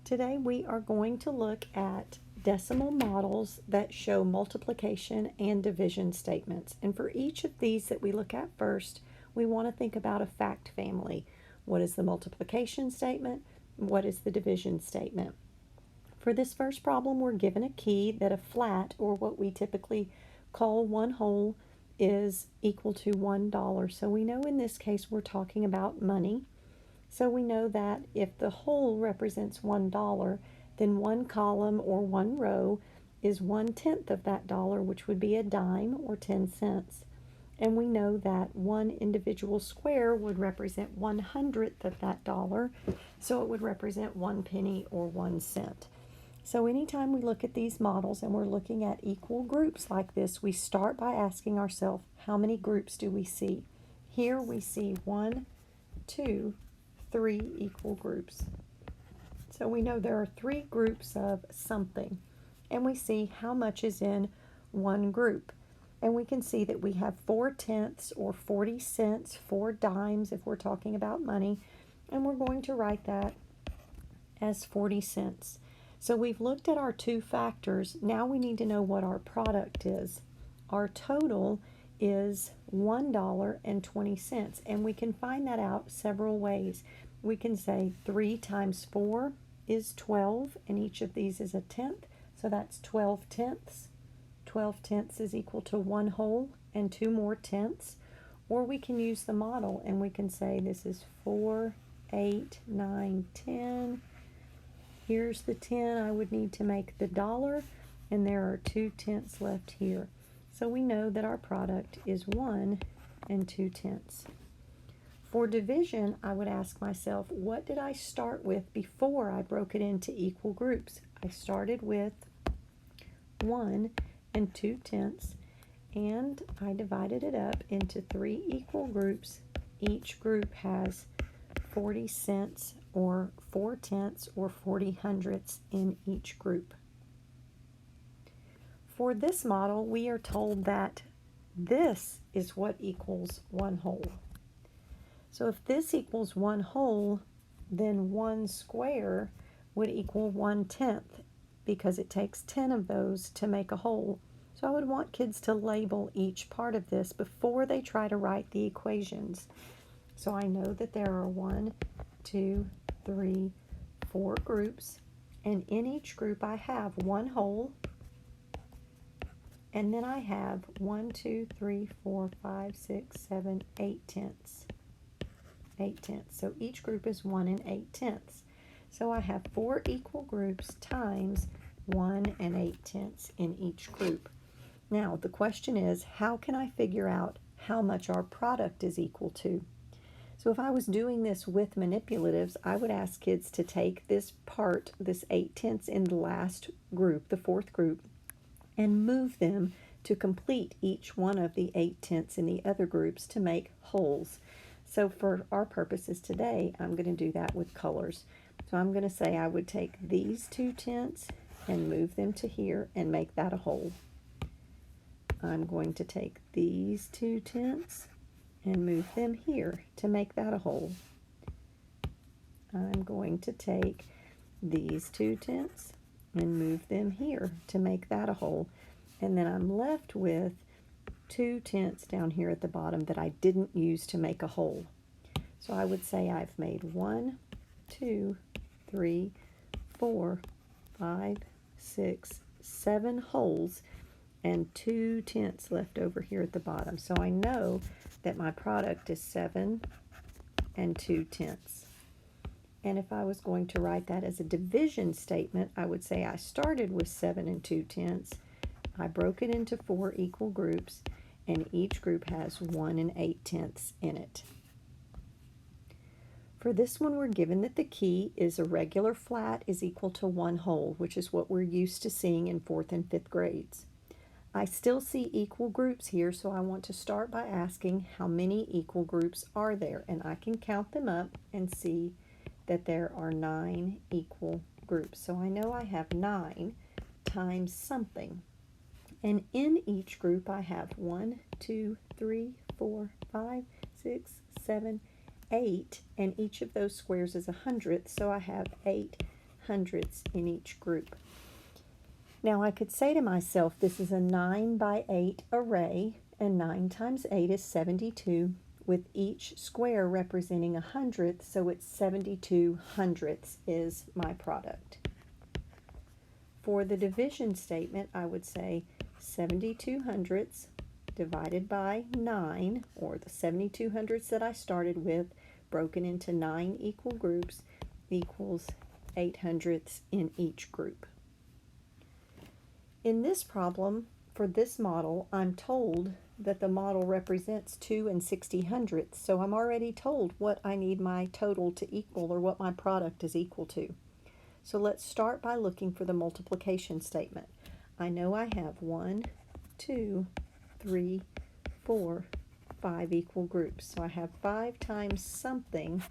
Today we are going to look at decimal models that show multiplication and division statements. And for each of these that we look at first, we want to think about a fact family. What is the multiplication statement? What is the division statement? For this first problem, we're given a key that a flat, or what we typically call one whole, is equal to $1. So we know in this case we're talking about money. So we know that if the whole represents $1, then one column or one row is 1/10 of that dollar, which would be a dime or 10 cents. And we know that one individual square would represent 1/100th of that dollar, so it would represent 1 penny or 1 cent. So anytime we look at these models and we're looking at equal groups like this, we start by asking ourselves, how many groups do we see? Here we see 1, 2, 3 equal groups. So we know there are 3 groups of something, and we see how much is in one group. And we can see that we have 4/10 or 40 cents, 4 dimes if we're talking about money, and we're going to write that as 40 cents. So we've looked at our two factors. Now we need to know what our product is. Our total is $1.20, and we can find that out several ways. We can say 3 times 4 is 12, and each of these is a tenth, so that's 12/10. 12/10 is equal to 1 whole and 2 more tenths. Or we can use the model and we can say this is 4, 8, 9, 10. Here's the 10 I would need to make the dollar, and there are 2/10 left here. So we know that our product is 1 and 2/10. For division, I would ask myself, what did I start with before I broke it into equal groups? I started with 1 and 2/10, and I divided it up into 3 equal groups. Each group has 40 cents or 4/10 or 40/100ths in each group. For this model, we are told that this is what equals 1 whole. So if this equals 1 whole, then 1 square would equal 1/10, because it takes 10 of those to make a whole. So I would want kids to label each part of this before they try to write the equations. So I know that there are 1, 2, 3, 4 groups, and in each group I have 1 whole, and then I have 1, 2, 3, 4, 5, 6, 7, 8/10. 8/10. So each group is 1 and 8/10. So I have 4 equal groups times 1 and 8/10 in each group. Now the question is, how can I figure out how much our product is equal to? So if I was doing this with manipulatives, I would ask kids to take this part, this 8/10 in the last group, the 4th group, and move them to complete each one of the 8/10 in the other groups to make wholes. So for our purposes today, I'm going to do that with colors. So I'm going to say I would take these 2/10 and move them to here and make that a whole. I'm going to take these 2/10 and move them here to make that a whole. I'm going to take these 2/10 and move them here to make that a whole. And then I'm left with 2/10 down here at the bottom that I didn't use to make a whole. So I would say I've made 1, 2, 3, 4, 5, 6, 7 wholes, and 2/10 left over here at the bottom. So I know that my product is 7 and 2/10. And if I was going to write that as a division statement, I would say I started with 7 and 2/10. I broke it into 4 equal groups, and each group has 1 and 8/10 in it. For this one, we're given that the key is a regular flat is equal to 1 whole, which is what we're used to seeing in 4th and 5th grades. I still see equal groups here, so I want to start by asking how many equal groups are there, and I can count them up and see that there are 9 equal groups. So I know I have 9 times something. And in each group I have 1, 2, 3, 4, 5, 6, 7, 8, and each of those squares is 100th, so I have 8 hundredths in each group. Now I could say to myself, this is a 9 by 8 array, and 9 times 8 is 72, with each square representing a hundredth, so it's 72 hundredths is my product. For the division statement, I would say 72 hundredths divided by 9, or the 72 hundredths that I started with, broken into 9 equal groups, equals 8 hundredths in each group. In this problem, for this model, I'm told that the model represents 2 and 60 hundredths, so I'm already told what I need my total to equal, or what my product is equal to. So let's start by looking for the multiplication statement. I know I have 1, 2, 3, 4, 5 equal groups. So I have 5 times something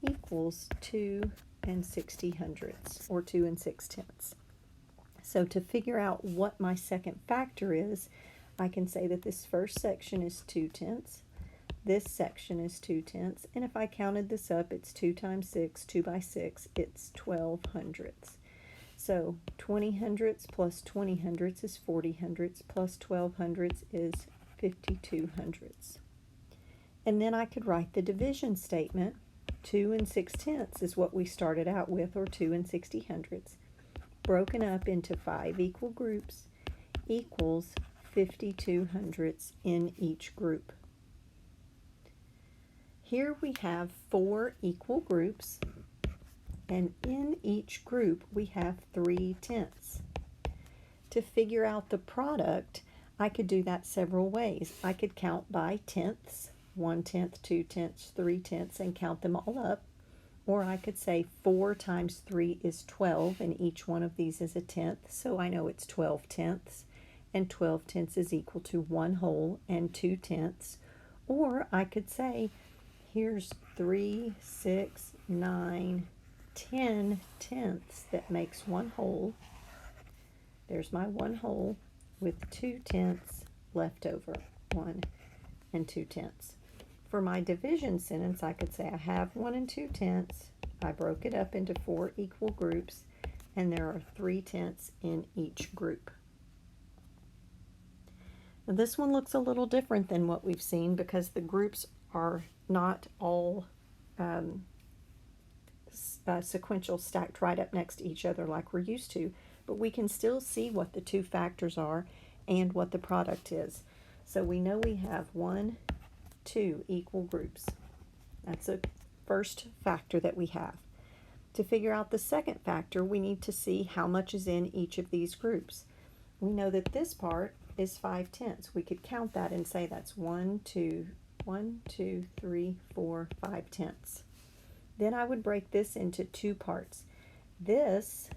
equals 2 and 60 hundredths, or 2 and 6 tenths. So to figure out what my second factor is, I can say that this first section is 2 tenths, this section is 2 tenths, and if I counted this up, it's 2 times 6, 2 by 6, it's 12 hundredths. So 20 hundredths plus 20 hundredths is 40 hundredths, plus 12 hundredths is 52 hundredths. And then I could write the division statement. 2 and 6 tenths is what we started out with, or 2 and 60 hundredths, broken up into 5 equal groups, equals 52 hundredths in each group. Here we have 4 equal groups, and in each group we have 3 tenths. To figure out the product, I could do that several ways. I could count by tenths, 1 tenth, 2 tenths, 3 tenths, and count them all up. Or I could say 4 times 3 is 12, and each one of these is a tenth, so I know it's 12 tenths, and 12 tenths is equal to 1 whole and 2 tenths. Or I could say, here's 3, 6, 9, 10 tenths that makes 1 whole. There's my 1 whole with 2 tenths left over, 1 and 2 tenths. For my division sentence, I could say I have 1 and 2 tenths. I broke it up into 4 equal groups, and there are 3 tenths in each group. Now this one looks a little different than what we've seen, because the groups are not all sequential, stacked right up next to each other like we're used to, but we can still see what the 2 factors are and what the product is. So we know we have 1, 2 equal groups. That's a first factor that we have. To figure out the second factor, we need to see how much is in each of these groups. We know that this part is 5 tenths. We could count that and say that's 1, 2, 3, 4, 5 tenths. Then I would break this into 2 parts. This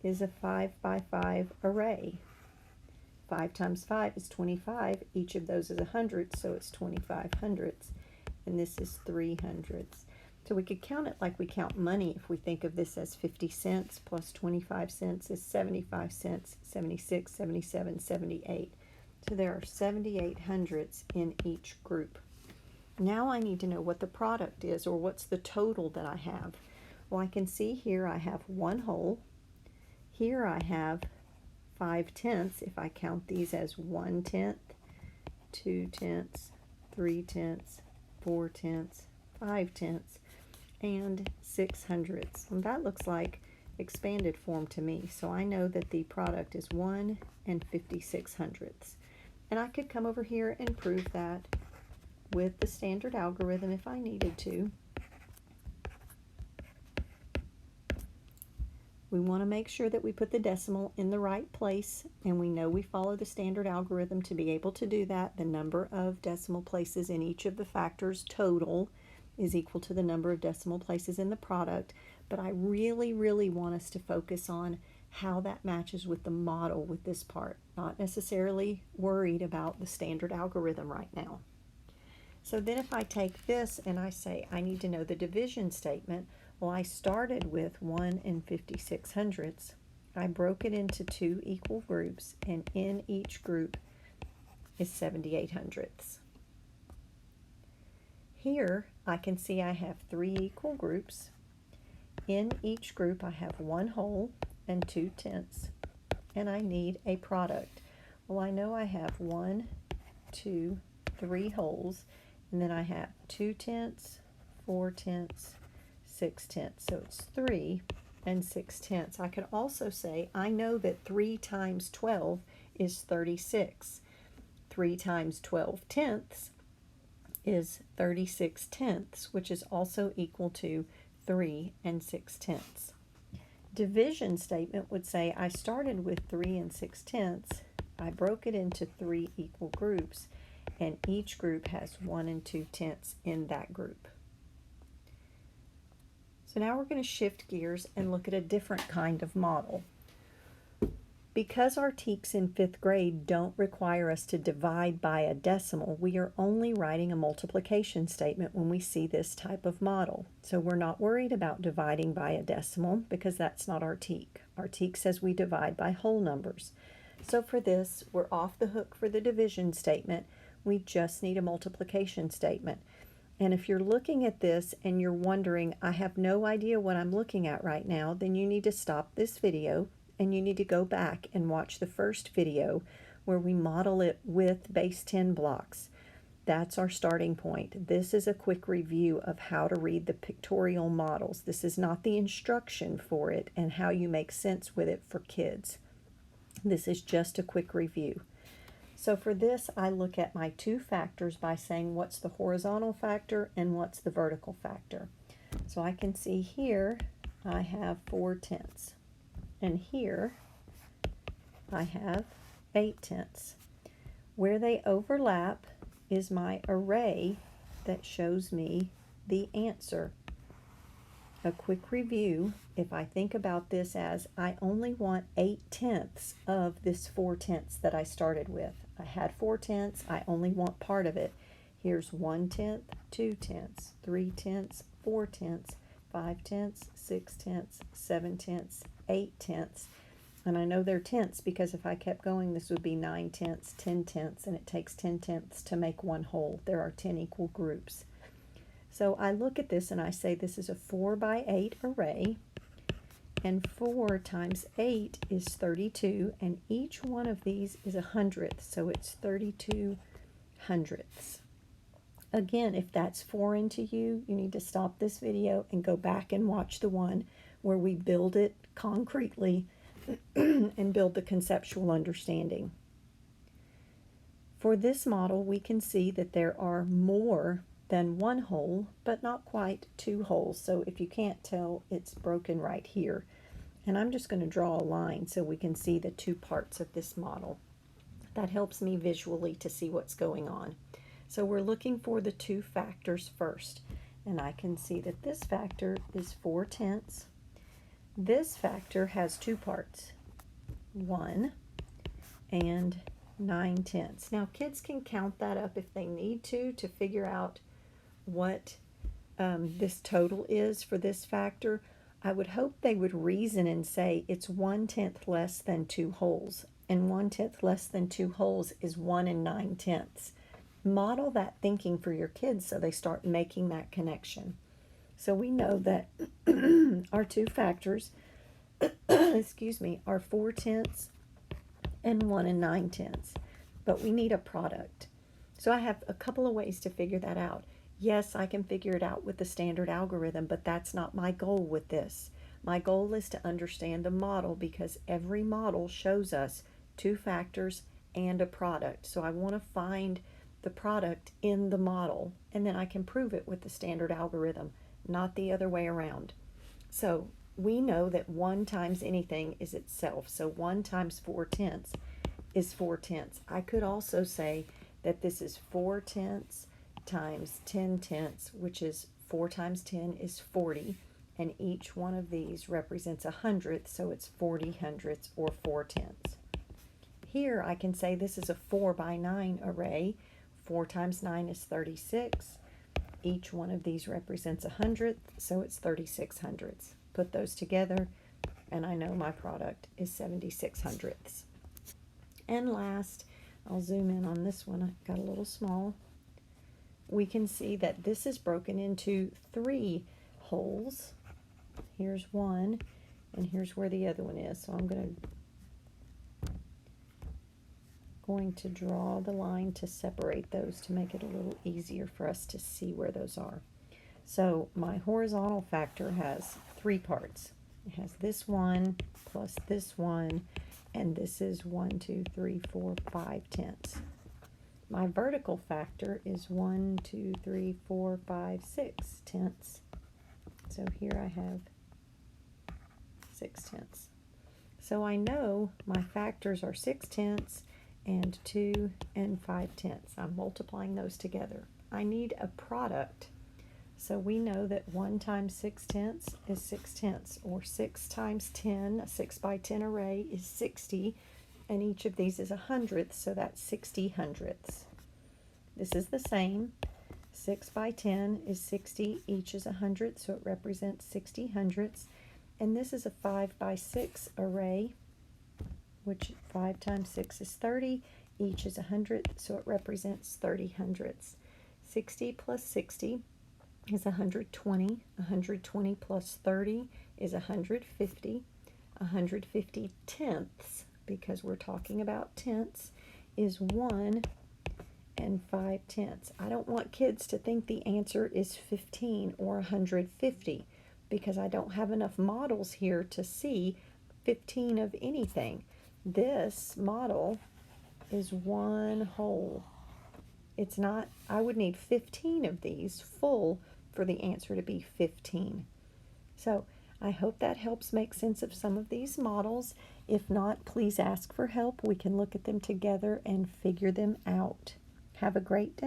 is a 5 by 5 array. 5 times 5 is 25. Each of those is a hundredth, so it's 25 hundredths. And this is 3 hundredths. So we could count it like we count money if we think of this as 50 cents plus 25 cents is 75 cents, 76, 77, 78. So there are 78 hundredths in each group. Now I need to know what the product is, or what's the total that I have. Well, I can see here I have 1 whole. Here I have 5 tenths, if I count these as 1 tenth, 2 tenths, 3 tenths, 4 tenths, 5 tenths, and 6 hundredths. And that looks like expanded form to me, so I know that the product is 1 and 56 hundredths. And I could come over here and prove that with the standard algorithm if I needed to. We want to make sure that we put the decimal in the right place, and we know we follow the standard algorithm to be able to do that. The number of decimal places in each of the factors total is equal to the number of decimal places in the product, but I really want us to focus on how that matches with the model with this part, not necessarily worried about the standard algorithm right now. So then if I take this and I say I need to know the division statement, well, I started with 1 and 56 hundredths. I broke it into 2 equal groups, and in each group is 78 hundredths. Here I can see I have 3 equal groups. In each group I have 1 whole and 2 tenths, and I need a product. Well, I know I have 1, 2, 3 wholes, and then I have 2 tenths, 4 tenths, 6 tenths. So it's 3 and 6 tenths. I could also say I know that 3 times 12 is 36. 3 times 12 tenths is 36 tenths, which is also equal to 3 and 6 tenths. Division statement would say I started with 3 and 6 tenths, I broke it into 3 equal groups, and each group has 1 and 2 tenths in that group. So now we're going to shift gears and look at a different kind of model. Because our TEKS in 5th grade don't require us to divide by a decimal, we are only writing a multiplication statement when we see this type of model. So we're not worried about dividing by a decimal because that's not our TEK. Our TEK says we divide by whole numbers. So for this, we're off the hook for the division statement. We just need a multiplication statement. And if you're looking at this and you're wondering, I have no idea what I'm looking at right now, then you need to stop this video and you need to go back and watch the first video where we model it with base 10 blocks. That's our starting point. This is a quick review of how to read the pictorial models. This is not the instruction for it and how you make sense with it for kids. This is just a quick review. So for this, I look at my 2 factors by saying what's the horizontal factor and what's the vertical factor. So I can see here I have 4 tenths. And here I have 8 tenths. Where they overlap is my array that shows me the answer. A quick review, if I think about this as I only want 8 tenths of this 4 tenths that I started with. I had 4 tenths, I only want part of it. Here's 1 tenth, 2 tenths, 3 tenths, 4 tenths, 5 tenths, 6 tenths, 7 tenths, 8 tenths. And I know they're tenths because if I kept going, this would be 9 tenths, 10 tenths, and it takes 10 tenths to make 1 whole. There are 10 equal groups. So I look at this and I say this is a 4 by 8 array, and 4 times 8 is 32, and each one of these is a hundredth, so it's 32 hundredths. Again, if that's foreign to you, you need to stop this video and go back and watch the one where we build it concretely and build the conceptual understanding. For this model, we can see that there are more than 1 whole, but not quite 2 wholes. So if you can't tell, it's broken right here. And I'm just going to draw a line so we can see the 2 parts of this model. That helps me visually to see what's going on. So we're looking for the 2 factors first. And I can see that this factor is 4 tenths. This factor has 2 parts, 1 and 9 tenths. Now kids can count that up if they need to figure out what this total is for this factor. I would hope they would reason and say it's 1 tenth less than 2 wholes, and 1 tenth less than 2 wholes is 1 and 9 tenths. Model that thinking for your kids so they start making that connection. So we know that our 2 factors excuse me, are 4 tenths and 1 and 9 tenths, but we need a product. So I have a couple of ways to figure that out. Yes, I can figure it out with the standard algorithm, but that's not my goal with this. My goal is to understand the model because every model shows us 2 factors and a product. So I want to find the product in the model, and then I can prove it with the standard algorithm, not the other way around. So we know that 1 times anything is itself. So 1 times 4 tenths is 4 tenths. I could also say that this is 4 tenths times 10 tenths, which is 4 times 10 is 40, and each one of these represents a hundredth, so it's 40 hundredths or 4 tenths. Here I can say this is a 4 by 9 array. 4 times 9 is 36. Each one of these represents a hundredth, so it's 36 hundredths. Put those together, and I know my product is 76 hundredths. And last, I'll zoom in on this one. I got a little small. We can see that this is broken into 3 wholes. Here's one, and here's where the other one is. So I'm going to draw the line to separate those to make it a little easier for us to see where those are. So my horizontal factor has 3 parts. It has this one plus this one, and this is 1, 2, 3, 4, 5 tenths. My vertical factor is 1, 2, 3, 4, 5, 6 tenths. So here I have 6 tenths. So I know my factors are 6 tenths and 2 and 5 tenths. I'm multiplying those together. I need a product. So we know that 1 times 6 tenths is 6 tenths, or 6 times 10, a 6 by 10 array is 60, and each of these is a hundredth, so that's 60 hundredths. This is the same. 6 by 10 is 60, each is a hundredth, so it represents 60 hundredths. And this is a 5 by 6 array, which 5 times 6 is 30, each is a hundredth, so it represents 30 hundredths. 60 plus 60 is 120. 120 plus 30 is 150. 150 tenths, because we're talking about tenths, is 1 and 5 tenths. I don't want kids to think the answer is 15 or 150, because I don't have enough models here to see 15 of anything. This model is one whole. It's not, I would need 15 of these full for the answer to be 15. So I hope that helps make sense of some of these models. If not, please ask for help. We can look at them together and figure them out. Have a great day.